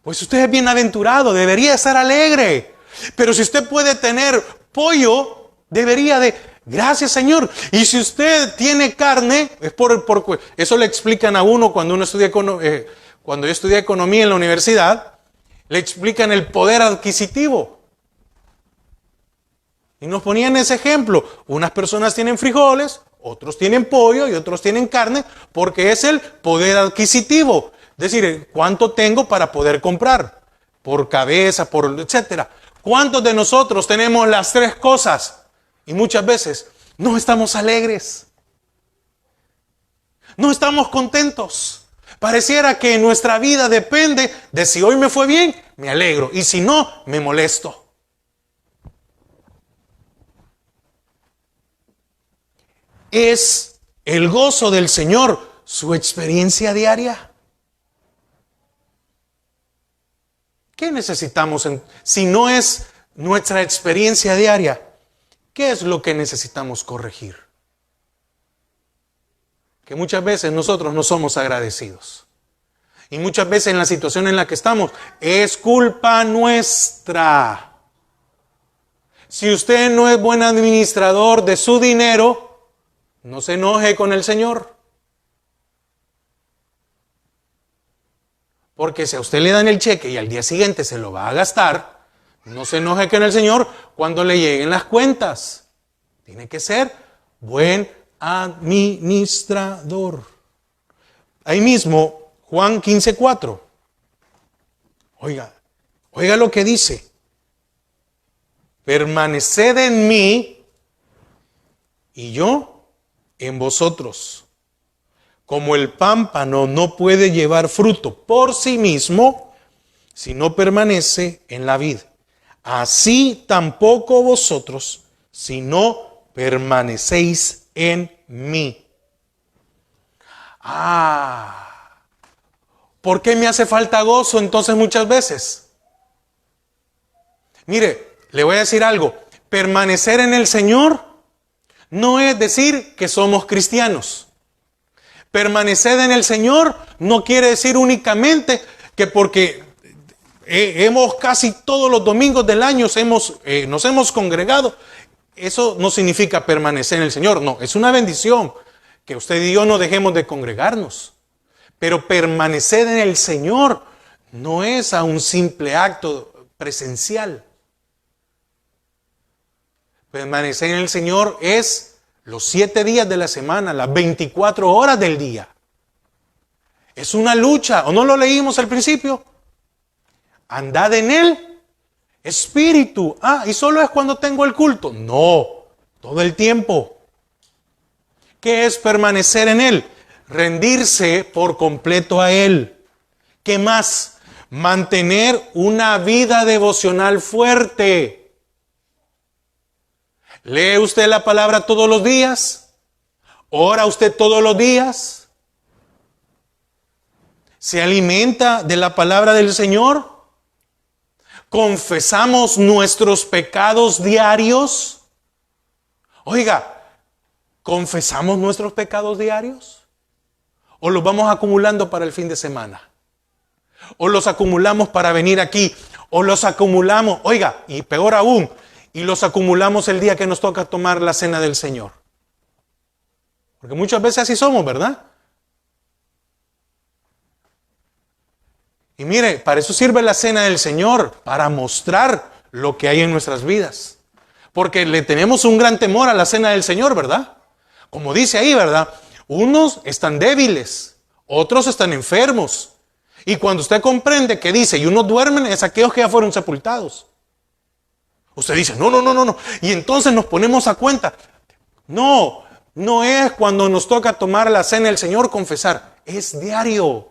Pues usted es bienaventurado, debería estar alegre. Pero si usted puede tener pollo, debería de, gracias Señor. Y si usted tiene carne, es por eso le explican a uno cuando estudia cuando yo estudié economía en la universidad, le explican el poder adquisitivo. Y nos ponían ese ejemplo. Unas personas tienen frijoles, otros tienen pollo y otros tienen carne, porque es el poder adquisitivo. Es decir, ¿cuánto tengo para poder comprar? Por cabeza, por etcétera. ¿Cuántos de nosotros tenemos las tres cosas? Y muchas veces no estamos alegres. No estamos contentos. Pareciera que nuestra vida depende de si hoy me fue bien, me alegro. Y si no, me molesto. ¿Es el gozo del Señor su experiencia diaria? ¿Qué necesitamos si no es nuestra experiencia diaria? ¿Qué es lo que necesitamos corregir? Que muchas veces nosotros no somos agradecidos. Y muchas veces en la situación en la que estamos es culpa nuestra. si usted no es buen administrador de su dinero, no se enoje con el Señor. Porque si a usted le dan el cheque y al día siguiente se lo va a gastar, no se enoje con el Señor cuando le lleguen las cuentas. Tiene que ser buen administrador. Ahí mismo, Juan 15:4. Oiga lo que dice. Permaneced en mí y yo en vosotros. Como el pámpano no puede llevar fruto por sí mismo si no permanece en la vid, así tampoco vosotros si no permanecéis en mí. ¿Por qué me hace falta gozo entonces muchas veces? Mire, le voy a decir algo. Permanecer en el Señor no es decir que somos cristianos. Permanecer en el Señor no quiere decir únicamente que porque hemos casi todos los domingos del año nos hemos congregado. Eso no significa permanecer en el Señor. No, es una bendición que usted y yo no dejemos de congregarnos. Pero permanecer en el Señor no es a un simple acto presencial. Permanecer en el Señor es los 7 días de la semana, las 24 horas del día. Es una lucha. ¿O no lo leímos al principio? Andad en Él, espíritu. ¿Y solo es cuando tengo el culto? No, todo el tiempo. ¿Qué es permanecer en Él? Rendirse por completo a Él. ¿Qué más? Mantener una vida devocional fuerte. ¿Lee usted la palabra todos los días? ¿Ora usted todos los días? ¿Se alimenta de la palabra del Señor? ¿Confesamos nuestros pecados diarios? Oiga, ¿confesamos nuestros pecados diarios? ¿O los vamos acumulando para el fin de semana? ¿O los acumulamos para venir aquí? ¿O los acumulamos, oiga, y peor aún, y los acumulamos el día que nos toca tomar la cena del Señor? Porque muchas veces así somos, ¿verdad? Y mire, para eso sirve la cena del Señor, para mostrar lo que hay en nuestras vidas. Porque le tenemos un gran temor a la cena del Señor, ¿verdad? Como dice ahí, ¿verdad? Unos están débiles, otros están enfermos. Y cuando usted comprende que dice, y unos duermen, es aquellos que ya fueron sepultados. Usted dice, no. Y entonces nos ponemos a cuenta. No es cuando nos toca tomar la cena del Señor confesar, es diario.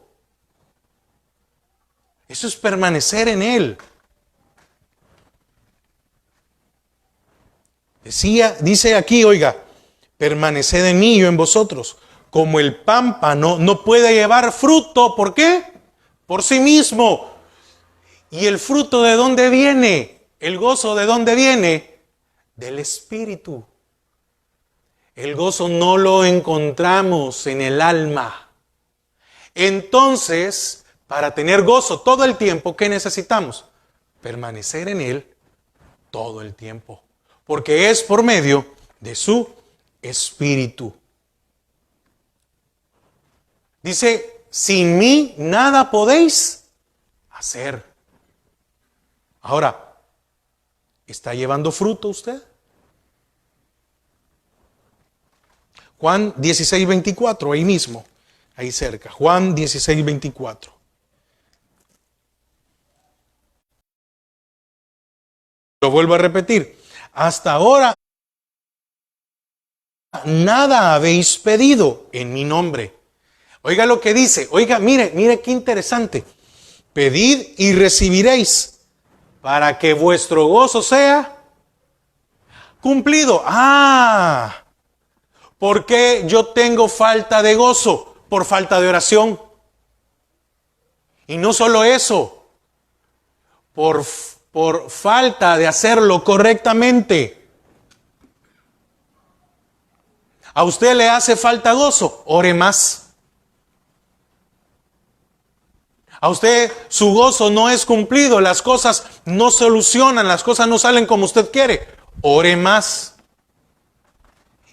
Eso es permanecer en Él. Dice aquí, oiga, permaneced en mí, yo en vosotros. Como el pámpano no puede llevar fruto, ¿por qué? Por sí mismo. ¿Y el fruto de dónde viene? ¿El gozo de dónde viene? Del Espíritu. El gozo no lo encontramos en el alma. Entonces, para tener gozo todo el tiempo, ¿qué necesitamos? Permanecer en Él todo el tiempo. Porque es por medio de su Espíritu. Dice, sin mí nada podéis hacer. Ahora, ¿está llevando fruto usted? Juan 16:24, ahí mismo, ahí cerca. Juan 16:24. Lo vuelvo a repetir. Hasta ahora nada habéis pedido en mi nombre. Oiga lo que dice. Oiga, mire qué interesante. Pedid y recibiréis para que vuestro gozo sea cumplido. ¿Por qué yo tengo falta de gozo? Por falta de oración. Y no solo eso, por falta de hacerlo correctamente. ¿A usted le hace falta gozo? Ore más. A usted su gozo no es cumplido, las cosas no solucionan, las cosas no salen como usted quiere. ore más.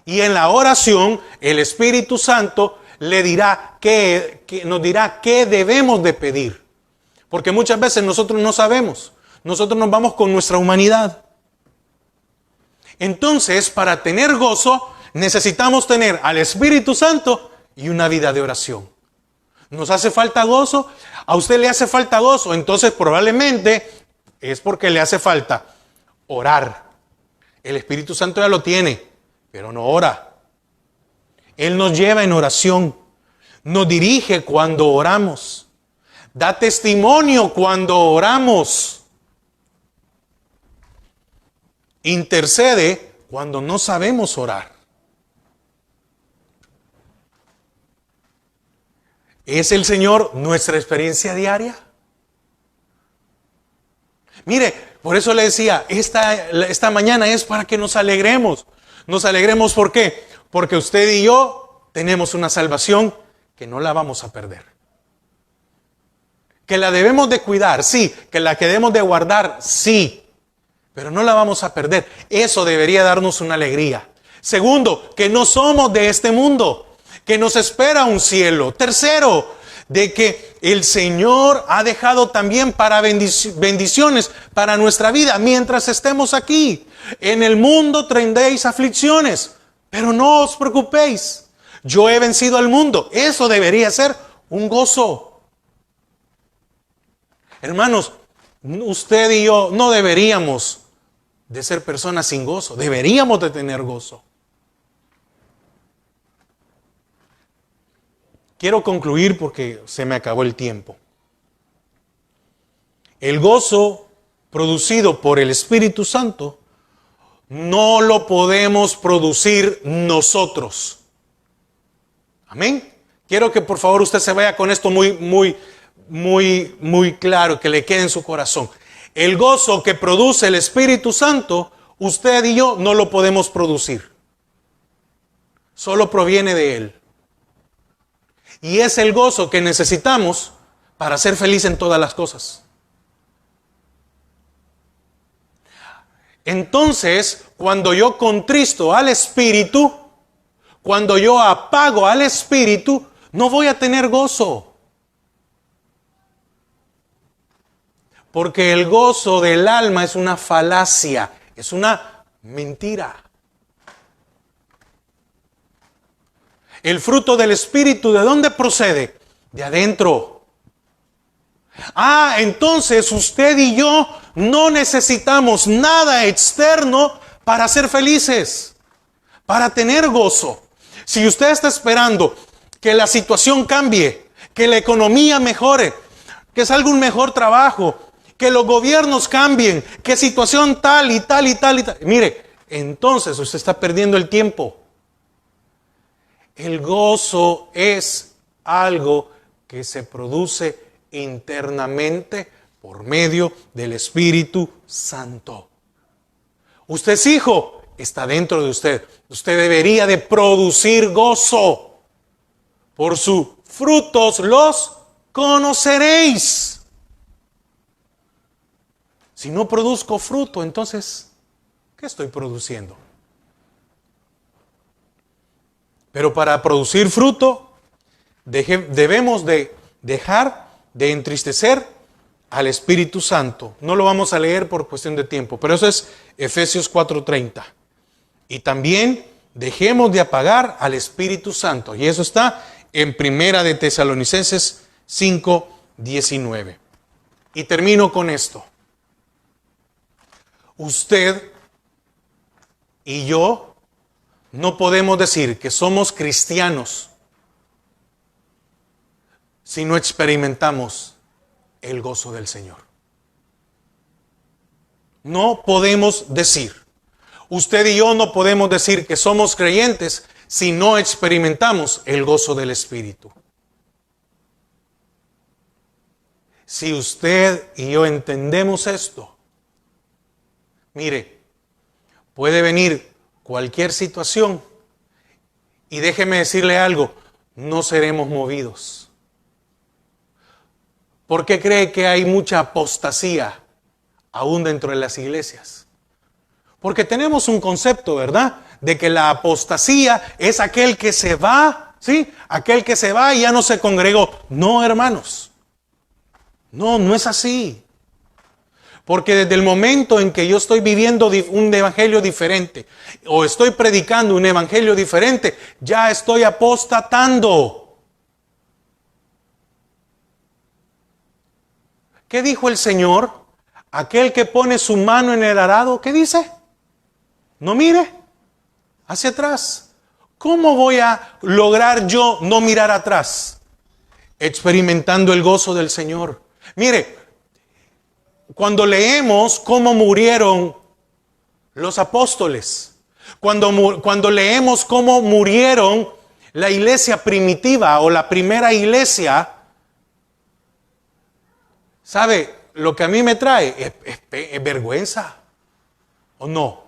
Y en la oración, el Espíritu Santo le dirá nos dirá qué debemos de pedir. Porque muchas veces nosotros no sabemos. Nosotros nos vamos con nuestra humanidad. Entonces, para tener gozo, necesitamos tener al Espíritu Santo y una vida de oración. ¿Nos hace falta gozo? ¿A usted le hace falta gozo? Entonces probablemente es porque le hace falta orar. El Espíritu Santo ya lo tiene, pero no ora. Él nos lleva en oración, nos dirige cuando oramos, da testimonio cuando oramos, intercede cuando no sabemos orar. ¿Es el Señor nuestra experiencia diaria? Mire, por eso le decía, esta mañana es para que nos alegremos. Nos alegremos, ¿por qué? Porque usted y yo tenemos una salvación que no la vamos a perder. Que la debemos de cuidar, sí. Que la que debemos de guardar, sí. Pero no la vamos a perder. Eso debería darnos una alegría. Segundo, que no somos de este mundo. Que nos espera un cielo. Tercero, de que el Señor ha dejado también para bendiciones para nuestra vida mientras estemos aquí. En el mundo tendréis aflicciones, pero no os preocupéis. Yo he vencido al mundo. Eso debería ser un gozo. Hermanos, usted y yo no deberíamos de ser personas sin gozo. Deberíamos de tener gozo. Quiero concluir porque se me acabó el tiempo. El gozo producido por el Espíritu Santo no lo podemos producir nosotros. Amén. Quiero que por favor usted se vaya con esto muy claro, que le quede en su corazón. El gozo que produce el Espíritu Santo, usted y yo no lo podemos producir. Solo proviene de Él. Y es el gozo que necesitamos para ser feliz en todas las cosas. Entonces, cuando yo contristo al Espíritu, cuando yo apago al Espíritu, no voy a tener gozo. Porque el gozo del alma es una falacia, es una mentira. El fruto del Espíritu, ¿de dónde procede? De adentro. Entonces usted y yo no necesitamos nada externo para ser felices, para tener gozo. Si usted está esperando que la situación cambie, que la economía mejore, que salga un mejor trabajo, que los gobiernos cambien, que situación tal y tal y tal y tal. Mire, entonces usted está perdiendo el tiempo. El gozo es algo que se produce internamente por medio del Espíritu Santo. Usted es hijo, está dentro de usted. Usted debería de producir gozo. Por sus frutos los conoceréis. Si no produzco fruto, entonces, ¿qué estoy produciendo? Pero para producir fruto, debemos de dejar de entristecer al Espíritu Santo. No lo vamos a leer por cuestión de tiempo, pero eso es Efesios 4:30. Y también dejemos de apagar al Espíritu Santo. Y eso está en Primera de Tesalonicenses 5:19. Y termino con esto. Usted y yo no podemos decir que somos cristianos si no experimentamos el gozo del Señor. No podemos decir. Usted y yo no podemos decir que somos creyentes si no experimentamos el gozo del Espíritu. Si usted y yo entendemos esto, mire, puede venir cualquier situación y déjeme decirle algo, no seremos movidos. ¿Por qué cree que hay mucha apostasía aún dentro de las iglesias? Porque tenemos un concepto, ¿verdad? De que la apostasía es aquel que se va, ¿sí? Aquel que se va y ya no se congregó. No, hermanos. No, no es así. Porque desde el momento en que yo estoy viviendo un evangelio diferente o estoy predicando un evangelio diferente, ya estoy apostatando. ¿Qué dijo el Señor? Aquel que pone su mano en el arado, ¿qué dice? No mire hacia atrás. ¿Cómo voy a lograr yo no mirar atrás? Experimentando el gozo del Señor. Mire, cuando leemos cómo murieron los apóstoles, cuando leemos cómo murieron la iglesia primitiva o la primera iglesia, ¿sabe? Lo que a mí me trae es vergüenza, ¿o no?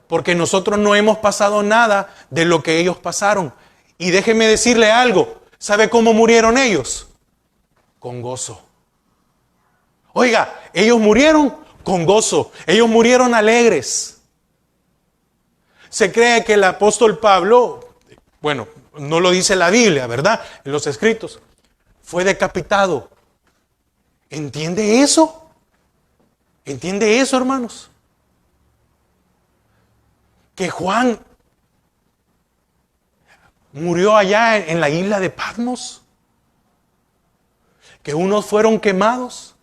Porque nosotros no hemos pasado nada de lo que ellos pasaron. Y déjeme decirle algo, ¿sabe cómo murieron ellos? Con gozo. Oiga, ellos murieron con gozo, ellos murieron alegres. Se cree que el apóstol Pablo, bueno, no lo dice la Biblia, ¿verdad? En los escritos, fue decapitado. ¿Entiende eso? ¿Entiende eso, hermanos? Que Juan murió allá en la isla de Patmos. Que unos fueron quemados.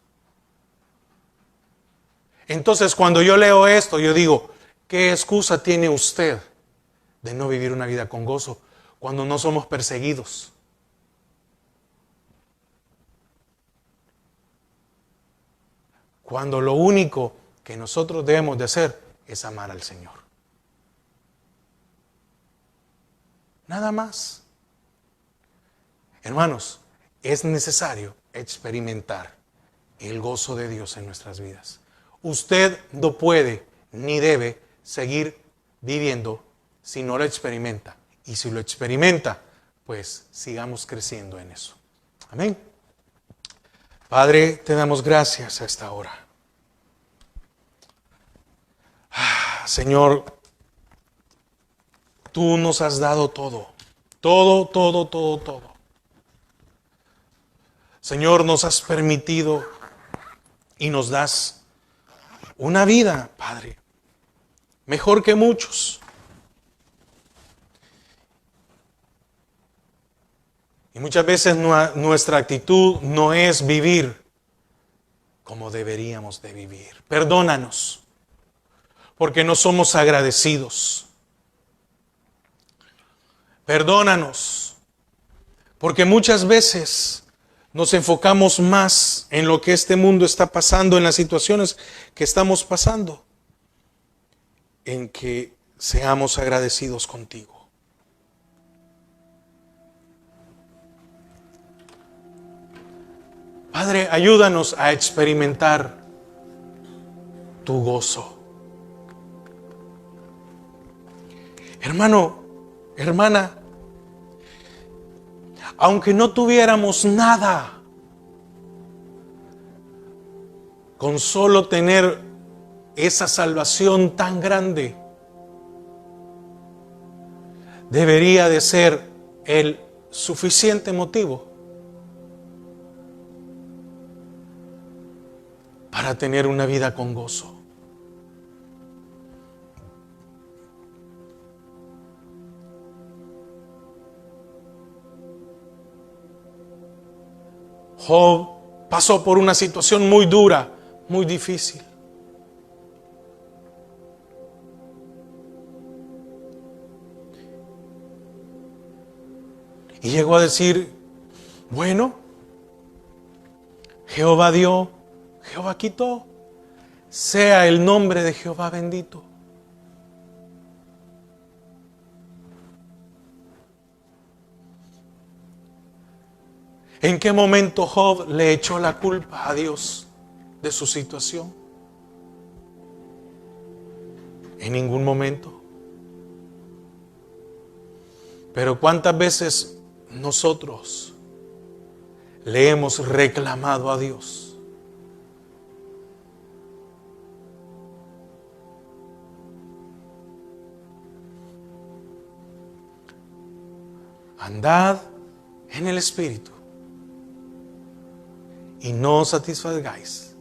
Entonces, cuando yo leo esto, yo digo, ¿qué excusa tiene usted de no vivir una vida con gozo cuando no somos perseguidos? Cuando lo único que nosotros debemos de hacer es amar al Señor. Nada más. Hermanos, es necesario experimentar el gozo de Dios en nuestras vidas. Usted no puede ni debe seguir viviendo si no lo experimenta. Y si lo experimenta, pues sigamos creciendo en eso. Amén. Padre, te damos gracias a esta hora. Señor, tú nos has dado todo. Todo, todo, todo, todo. Señor, nos has permitido y nos das una vida, Padre, mejor que muchos. Y muchas veces nuestra actitud no es vivir como deberíamos de vivir. Perdónanos, porque no somos agradecidos. Perdónanos, porque muchas veces nos enfocamos más en lo que este mundo está pasando, en las situaciones que estamos pasando, en que seamos agradecidos contigo. Padre, ayúdanos a experimentar tu gozo. Hermano, hermana, aunque no tuviéramos nada, con solo tener esa salvación tan grande, debería de ser el suficiente motivo para tener una vida con gozo. Job pasó por una situación muy dura, muy difícil. Y llegó a decir, bueno, Jehová dio, Jehová quitó, sea el nombre de Jehová bendito. ¿En qué momento Job le echó la culpa a Dios de su situación? En ningún momento. Pero ¿cuántas veces nosotros le hemos reclamado a Dios? andad en el Espíritu y no satisfagáis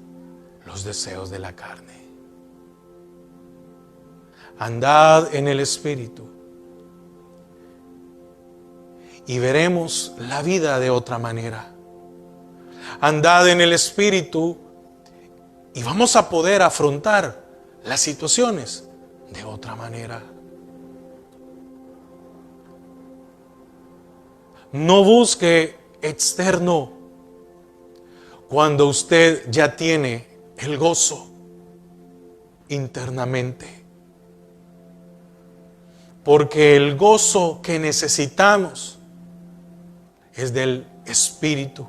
los deseos de la carne. Andad en el Espíritu y veremos la vida de otra manera. Andad en el Espíritu y vamos a poder afrontar las situaciones de otra manera. No busque externo cuando usted ya tiene el gozo internamente. Porque el gozo que necesitamos es del Espíritu.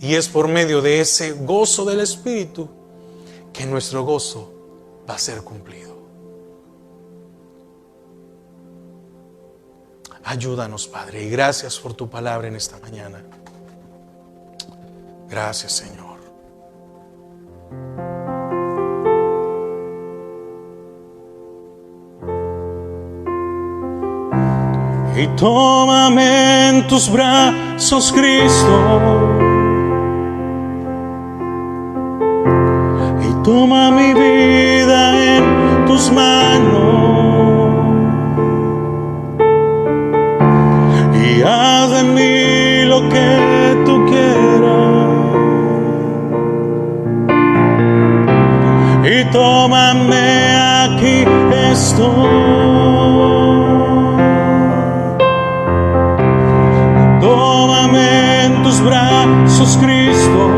Y es por medio de ese gozo del Espíritu que nuestro gozo va a ser cumplido. Ayúdanos, Padre, y gracias por tu palabra en esta mañana. Gracias, Señor. Y tómame en tus brazos, Cristo. Y toma mi vida en tus manos. Y haz de mí lo que tú quieras. Y tómame, aquí estoy. Tómame en tus brazos, Cristo.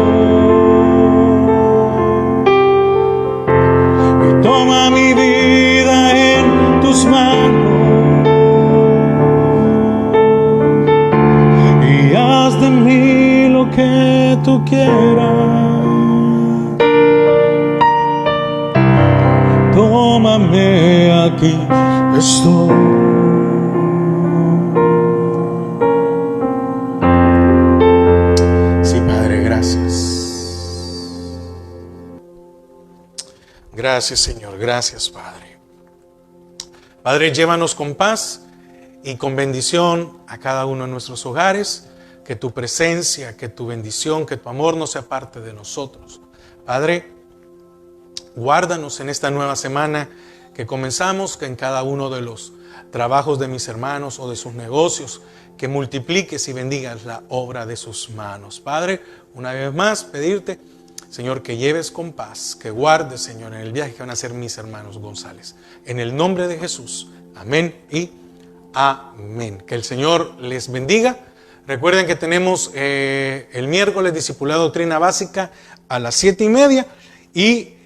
Y toma mi vida en tus manos. Y haz de mí lo que tú quieras. Tómame, aquí estoy. Gracias, Señor. Gracias, Padre. Padre, llévanos con paz y con bendición a cada uno de nuestros hogares. Que tu presencia, que tu bendición, que tu amor no sea parte de nosotros. Padre, guárdanos en esta nueva semana que comenzamos, que en cada uno de los trabajos de mis hermanos o de sus negocios, que multipliques y bendigas la obra de sus manos. Padre, una vez más pedirte, Señor, que lleves con paz, que guardes, Señor, en el viaje que van a hacer mis hermanos González. En el nombre de Jesús. Amén y amén. Que el Señor les bendiga. Recuerden que tenemos el miércoles discipulado Doctrina Básica a las 7:30 y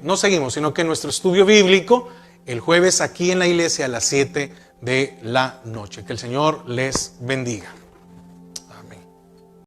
no seguimos, sino que nuestro estudio bíblico el jueves aquí en la iglesia a las 7 de la noche. Que el Señor les bendiga.